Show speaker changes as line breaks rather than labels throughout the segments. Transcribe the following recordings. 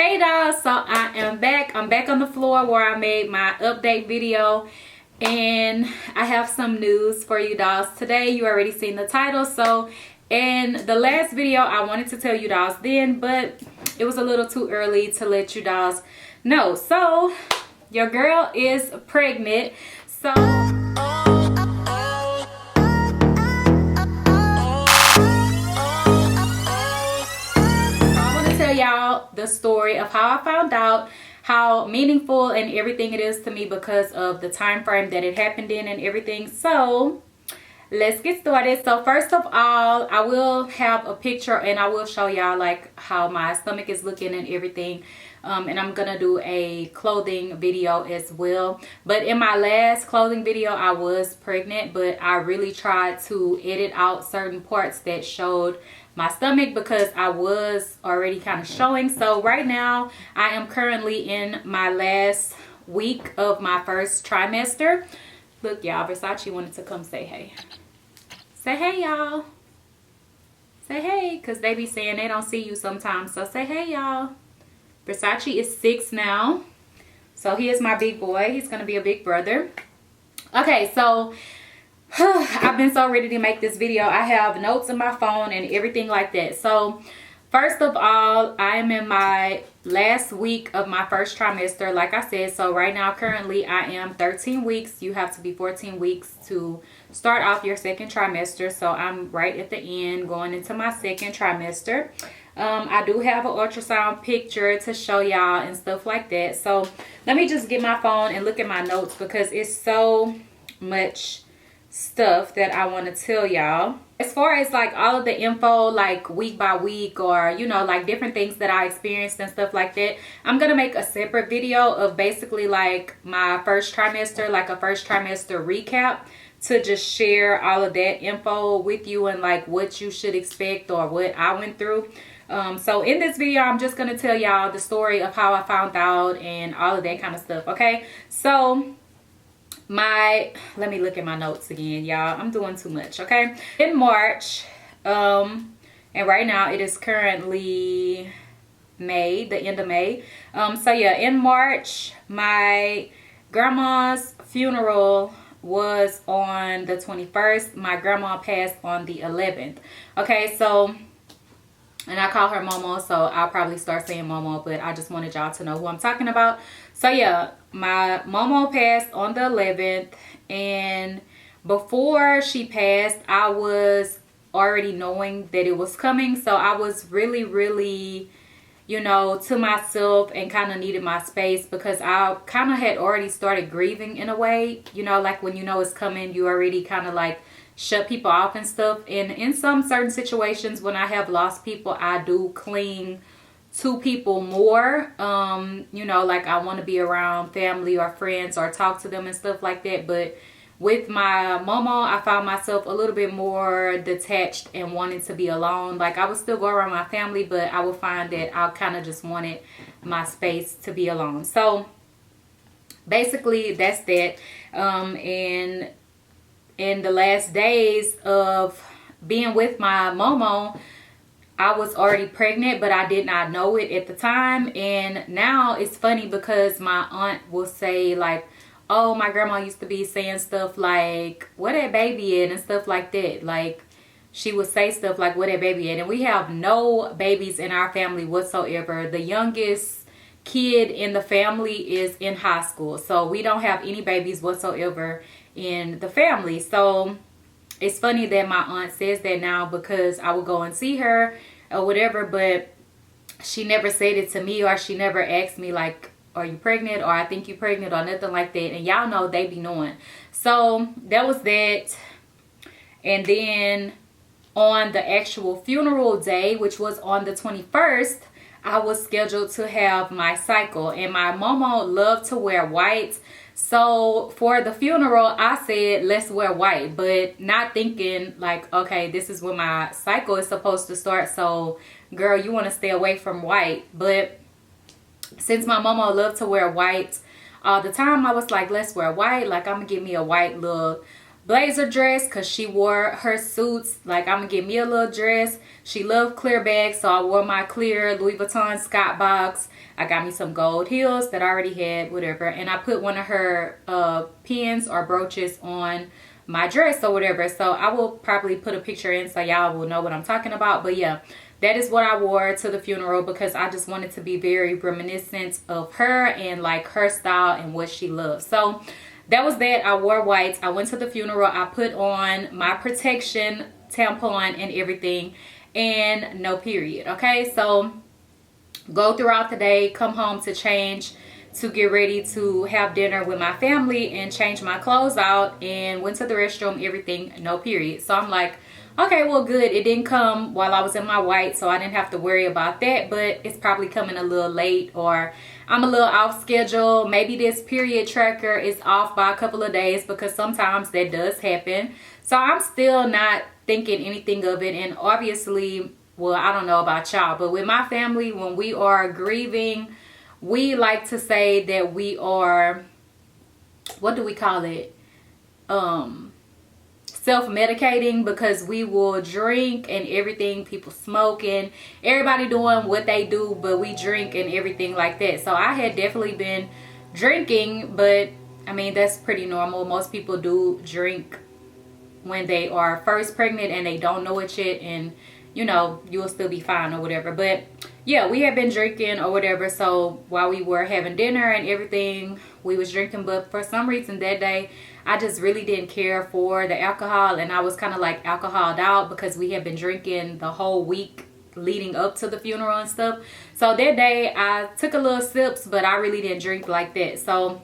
Hey dolls, so I am back. I'm back on the floor where I made my update video, and I have some news for you dolls today. You already seen the title. So in the last video I wanted to tell you dolls then, but it was a little too early to let you dolls know. So your girl is pregnant. So y'all the story of how I found out, how meaningful and everything it is to me because of the time frame that it happened in and everything. So let's get started. So first of all, I will have a picture and I will show y'all like how my stomach is looking and everything, and I'm gonna do a clothing video as well. But in my last clothing video I was pregnant, but I really tried to edit out certain parts that showed my stomach because I was already kind of showing. So right now I am currently in my last week of my first trimester. Look y'all, Versace wanted to come say hey. Say hey y'all. Say hey, because they be saying they don't see you sometimes. So say hey y'all. Versace is 6 now. So he is my big boy. He's going to be a big brother. Okay, so I've been so ready to make this video. I have notes in my phone and everything like that. So first of all, I am in my last week of my first trimester, like I said. So right now currently I am 13 weeks. You have to be 14 weeks to start off your second trimester. So I'm right at the end going into my second trimester. I do have an ultrasound picture to show y'all and stuff like that. So let me just get my phone and look at my notes because it's so much stuff that I want to tell y'all. As far as like all of the info, like week by week, or you know, like different things that I experienced and stuff like that, I'm gonna make a separate video of basically like my first trimester, like a first trimester recap, to just share all of that info with you and like what you should expect or what I went through. So in this video I'm just gonna tell y'all the story of how I found out and all of that kind of stuff. Okay, so let me look at my notes again, y'all. I'm doing too much. Okay, in March, and right now it is currently May, the end of May. So yeah, in March my grandma's funeral was on the 21st. My grandma passed on the 11th. Okay, so, and I call her Momo, so I'll probably start saying Momo, but I just wanted y'all to know who I'm talking about. So yeah, my Momo passed on the 11th, and before she passed I was already knowing that it was coming. So I was really, you know, to myself and kind of needed my space because I kind of had already started grieving in a way. You know, like when you know it's coming, you already kind of like shut people off and stuff. And in some certain situations when I have lost people, I do cling to people more. You know, like I want to be around family or friends or talk to them and stuff like that. But with my Momo, I found myself a little bit more detached and wanting to be alone. Like I would still go around my family, but I would find that I kind of just wanted my space to be alone. So basically that's that. And in the last days of being with my Momo, I was already pregnant, but I did not know it at the time. And now it's funny because my aunt will say like, oh, my grandma used to be saying stuff like, where that baby at, and stuff like that. Like she would say stuff like, where that baby at. And we have no babies in our family whatsoever. The youngest kid in the family is in high school, so we don't have any babies whatsoever in the family. So it's funny that my aunt says that now because I would go and see her or whatever, but she never said it to me, or she never asked me like, are you pregnant, or I think you're pregnant, or nothing like that. And y'all know they be knowing. So that was that. And then on the actual funeral day, which was on the 21st, I was scheduled to have my cycle, and my Momo loved to wear white. So for the funeral I said let's wear white, but not thinking like, okay, this is when my cycle is supposed to start, so girl, you want to stay away from white. But since my Momo loved to wear white all the time, I was like, let's wear white. Like I'm gonna get me a white little blazer dress because she wore her suits. Like, I'm gonna get me a little dress. She loved clear bags, so I wore my clear Louis Vuitton Scott box. I got me some gold heels that I already had, whatever, and I put one of her pins or brooches on my dress or whatever. So I will probably put a picture in so y'all will know what I'm talking about. But yeah, that is what I wore to the funeral because I just wanted to be very reminiscent of her and like her style and what she loved. So that was that. I wore whites. I went to the funeral. I put on my protection tampon and everything, and no period. Okay, so go throughout the day, come home to change, to get ready to have dinner with my family and change my clothes out, and went to the restroom, everything, no period. So I'm like, okay, well, good. It didn't come while I was in my white, so I didn't have to worry about that, but it's probably coming a little late, or I'm a little off schedule. Maybe this period tracker is off by a couple of days, because sometimes that does happen. So I'm still not thinking anything of it. And obviously, well, I don't know about y'all, but with my family, when we are grieving, we like to say that we are, what do we call it? Self-medicating, because we will drink and everything, people smoking, everybody doing what they do, but we drink and everything like that. So I had definitely been drinking, but I mean, that's pretty normal. Most people do drink when they are first pregnant and they don't know it yet, and you know, you'll still be fine or whatever. But yeah, we had been drinking or whatever. So while we were having dinner and everything, we was drinking. But for some reason that day, I just really didn't care for the alcohol, and I was kind of like alcoholed out because we had been drinking the whole week leading up to the funeral and stuff. So that day I took a little sips, but I really didn't drink like that. So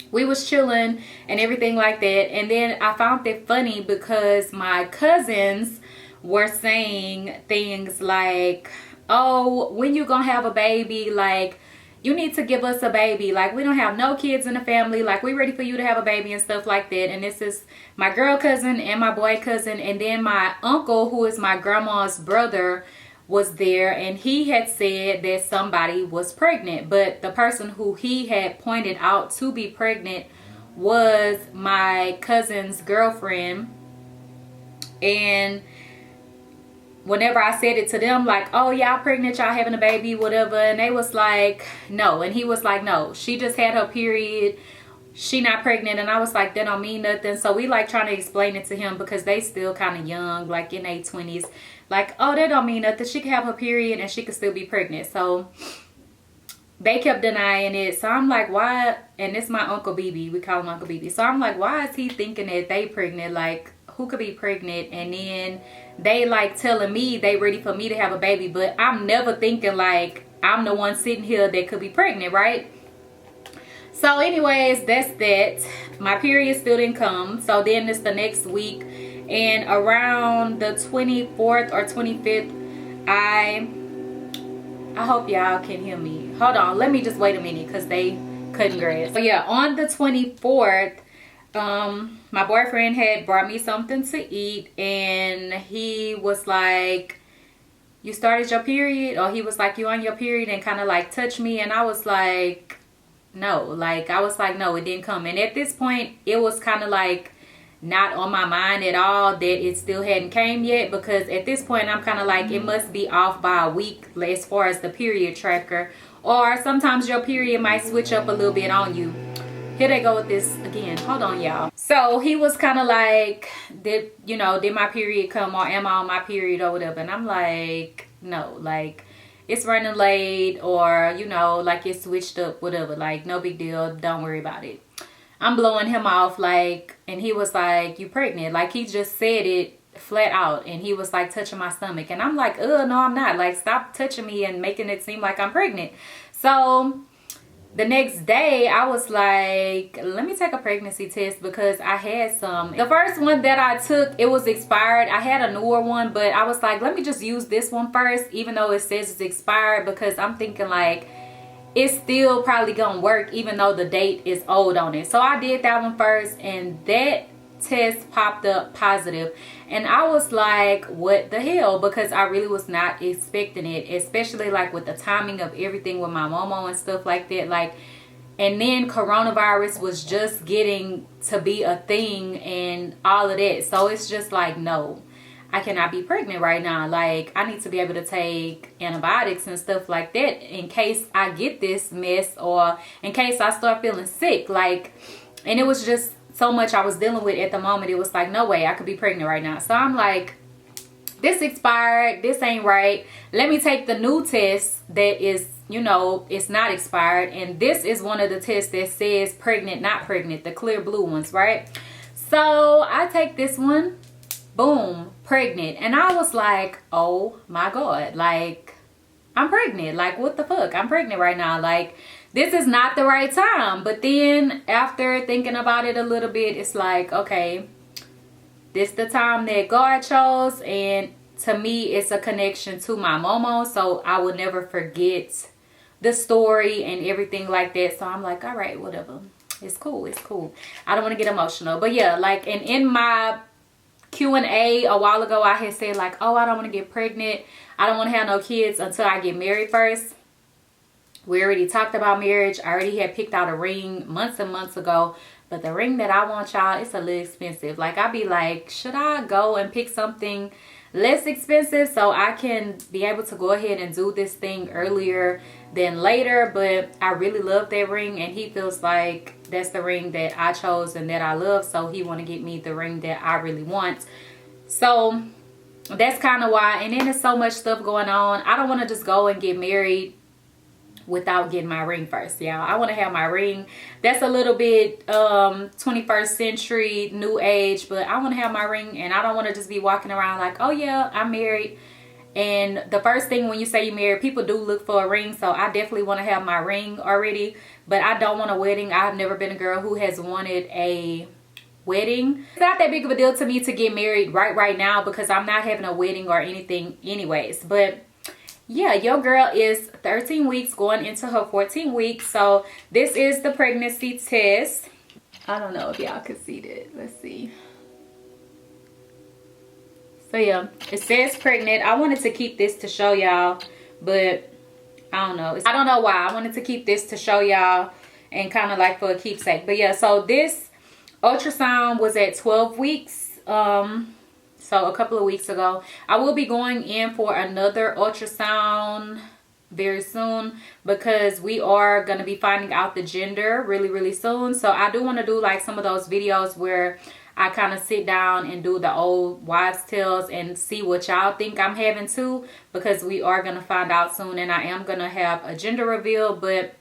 we was chilling and everything like that. And then I found it funny because my cousins were saying things like, oh, when you gonna have a baby? Like, you need to give us a baby. Like, we don't have no kids in the family. Like, we ready for you to have a baby and stuff like that. And this is my girl cousin and my boy cousin. And then my uncle, who is my grandma's brother, was there. And he had said that somebody was pregnant. But the person who he had pointed out to be pregnant was my cousin's girlfriend. And whenever I said it to them, like, oh, y'all pregnant, y'all having a baby, whatever, and they was like, no. And he was like, no, she just had her period, she not pregnant. And I was like, that don't mean nothing. So we like trying to explain it to him, because they still kind of young, like in their 20s, like, oh, that don't mean nothing, she could have her period and she could still be pregnant. So they kept denying it. So I'm like, why? And it's my Uncle BB, we call him Uncle BB. So I'm like, why is he thinking that they pregnant? Like, who could be pregnant? And then they like telling me they ready for me to have a baby, but I'm never thinking like I'm the one sitting here that could be pregnant, right? So anyways, that's that. My period still didn't come. So then it's the next week, and around the 24th or 25th, I hope y'all can hear me. Hold on, let me just wait a minute, because they couldn't grasp. So yeah, on the 24th, my boyfriend had brought me something to eat, and he was like, you started your period? Or he was like, you on your period? And kind of like touched me. And I was like, no. Like, I was like, no, it didn't come. And at this point, it was kind of like not on my mind at all that it still hadn't came yet, because at this point I'm kind of like, it must be off by a week as far as the period tracker. Or sometimes your period might switch up a little bit on you. Here they go with this again. Hold on, y'all. So he was kind of like, did my period come, or am I on my period or whatever? And I'm like, no, like, it's running late, or, like it switched up, whatever. Like, no big deal. Don't worry about it. I'm blowing him off, like, and he was like, you pregnant? Like, he just said it flat out, and he was like touching my stomach. And I'm like, no, I'm not. Like, stop touching me and making it seem like I'm pregnant. So the next day, I was like, let me take a pregnancy test, because I had some. The first one that I took, it was expired. I had a newer one, but I was like, let me just use this one first, even though it says it's expired, because I'm thinking like, it's still probably gonna work even though the date is old on it. So I did that one first, and that test popped up positive. And I was like, what the hell? Because I really was not expecting it, especially like with the timing of everything with my momo and stuff like that. Like, And then coronavirus was just getting to be a thing and all of that. So it's just like, no, I cannot be pregnant right now. Like, I need to be able to take antibiotics and stuff like that in case I get this mess, or in case I start feeling sick. Like, and it was just so much I was dealing with at the moment. It was like, no way I could be pregnant right now. So I'm like, this expired, this ain't right. Let me take the new test that is, you know, it's not expired. And this is one of the tests that says pregnant, not pregnant, the clear blue ones, right? So I take this one, boom, pregnant. And I was like, oh my God, like, I'm pregnant. Like, what the fuck? I'm pregnant right now. Like, this is not the right time. But then after thinking about it a little bit, it's like, okay, this the time that God chose, and to me it's a connection to my Momo, so I will never forget the story and everything like that. So I'm like, all right, whatever, it's cool, it's cool. I don't want to get emotional. But yeah, like, and in my Q&A a while ago, I had said like, oh, I don't want to get pregnant, I don't want to have no kids until I get married first. We already talked about marriage. I already had picked out a ring months and months ago. But the ring that I want, y'all, it's a little expensive. Like, I be like, should I go and pick something less expensive so I can be able to go ahead and do this thing earlier than later? But I really love that ring, and he feels like that's the ring that I chose and that I love. So he want to get me the ring that I really want. So that's kind of why. And then there's so much stuff going on. I don't want to just go and get married without getting my ring first, y'all. I want to have my ring. That's a little bit 21st century, new age, but I want to have my ring, and I don't want to just be walking around like, oh yeah, I'm married. And the first thing when you say you're married, people do look for a ring. So I definitely want to have my ring already, but I don't want a wedding. I've never been a girl who has wanted a wedding. It's not that big of a deal to me to get married right now, because I'm not having a wedding or anything anyways. But yeah, your girl is 13 weeks going into her 14th week. So this is the pregnancy test. I don't know if y'all can see that. Let's see. So yeah, it says pregnant. I wanted to keep this to show y'all, but I don't know. I don't know why. I wanted to keep this to show y'all and kind of like for a keepsake. But yeah, so this ultrasound was at 12 weeks. So a couple of weeks ago. I will be going in for another ultrasound very soon, because we are going to be finding out the gender really soon. So I do want to do like some of those videos where I kind of sit down and do the old wives' tales and see what y'all think I'm having too, because we are going to find out soon, and I am going to have a gender reveal. But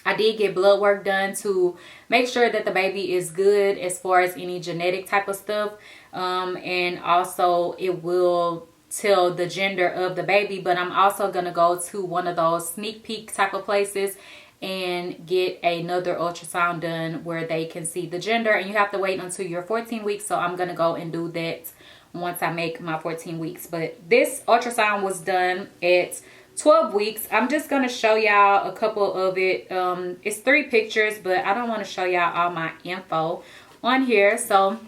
I did get blood work done to make sure that the baby is good as far as any genetic type of stuff. And also it will tell the gender of the baby. But I'm also going to go to one of those sneak peek type of places and get another ultrasound done where they can see the gender. And you have to wait until you're 14 weeks. So I'm going to go and do that once I make my 14 weeks. But this ultrasound was done at 12 weeks. I'm just going to show y'all a couple of it. It's 3 pictures, but I don't want to show y'all all my info on here. So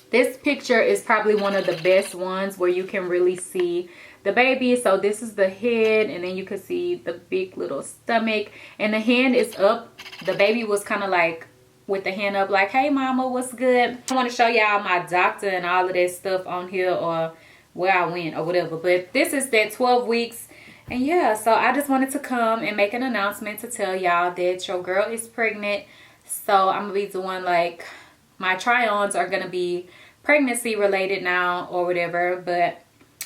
this picture is probably one of the best ones where you can really see the baby. So this is the head, and then you can see the big little stomach, and the hand is up. The baby was kind of like with the hand up like, hey mama, what's good? I want to show y'all my doctor and all of that stuff on here, or where I went or whatever. But this is that 12 weeks. And yeah, so I just wanted to come and make an announcement to tell y'all that your girl is pregnant. So I'm gonna be doing like, my try-ons are gonna be pregnancy related now or whatever. But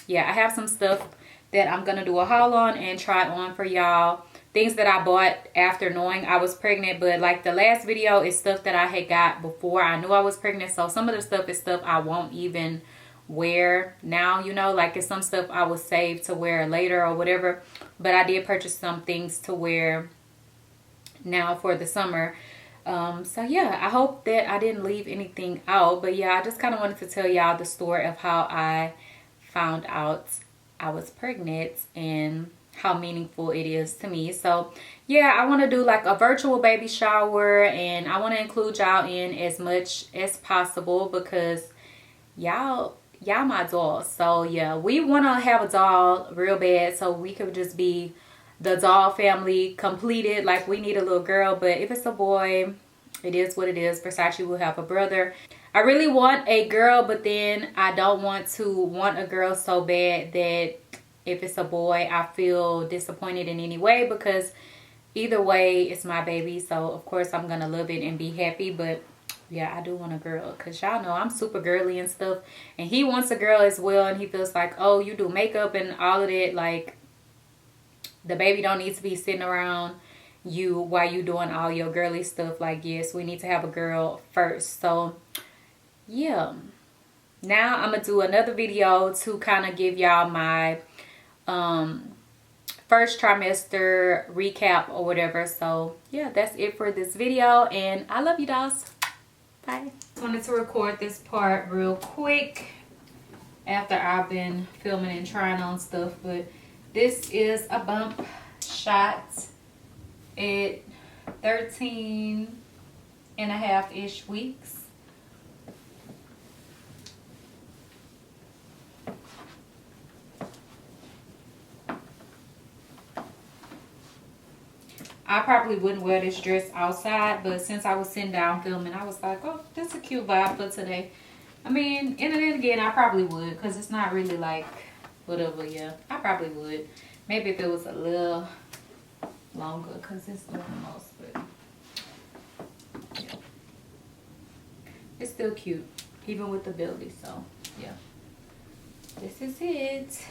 yeah, I have some stuff that I'm gonna do a haul on and try on for y'all. Things that I bought after knowing I was pregnant. But like the last video is stuff that I had got before I knew I was pregnant. So some of the stuff is stuff I won't even wear now, you know, like it's some stuff I will save to wear later or whatever. But I did purchase some things to wear now for the summer. So yeah, I hope that I didn't leave anything out. But yeah, I just kind of wanted to tell y'all the story of how I found out I was pregnant and how meaningful it is to me. So yeah, I want to do like a virtual baby shower, and I want to include y'all in as much as possible, because y'all my dolls. So yeah, we want to have a doll real bad so we could just be the doll family completed. Like, we need a little girl, but if it's a boy, it is what it is. Versace will have a brother. I really want a girl, but then I don't want to want a girl so bad that if it's a boy, I feel disappointed in any way, because either way, it's my baby. So, of course, I'm going to love it and be happy. But, yeah, I do want a girl, because y'all know I'm super girly and stuff. And he wants a girl as well, and he feels like, oh, you do makeup and all of that. Like, the baby don't need to be sitting around you while you doing all your girly stuff. Like, yes, we need to have a girl first. So, yeah. Now, I'm going to do another video to kind of give y'all my first trimester recap or whatever. So, yeah, that's it for this video. And I love you, dolls. Bye. Just wanted to record this part real quick after I've been filming and trying on stuff. But this is a bump shot at 13.5-ish weeks. I probably wouldn't wear this dress outside, but since I was sitting down filming, I was like, oh, that's a cute vibe for today. I mean, and then again, I probably would, because it's not really like whatever. Yeah, I probably would. Maybe if it was a little longer, because it's doing the most, but yeah. It's still cute, even with the belly. So, yeah. This is it.